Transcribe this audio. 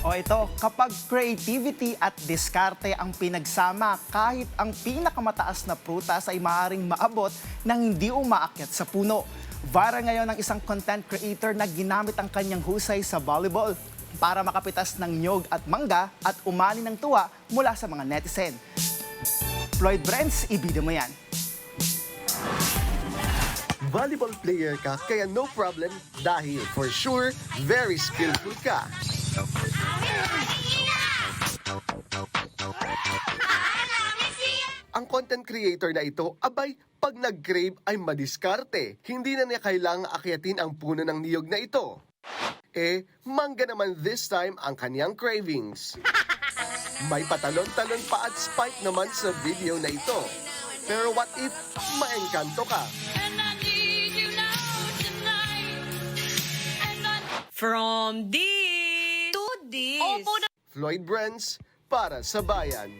O ito, kapag creativity at diskarte ang pinagsama, kahit ang pinakamataas na prutas ay maaaring maabot nang hindi umaakyat sa puno. Viral ngayon ang isang content creator na ginamit ang kanyang husay sa volleyball para makapitas ng nyog at mangga at umani ng tuwa mula sa mga netizen. Floyd Brents, ibida mo yan. Volleyball player ka kaya no problem dahil for sure, very skillful ka. Ang content creator na ito, abay, pag nag-crave ay madiskarte. Hindi na niya kailangang akyatin ang puno ng niyog na ito. Mangga naman this time ang kanyang cravings. May patalon-talon pa at spike naman sa video na ito. Pero what if maengkanto ka? From this to this. Floyd Brents para sa Bayan.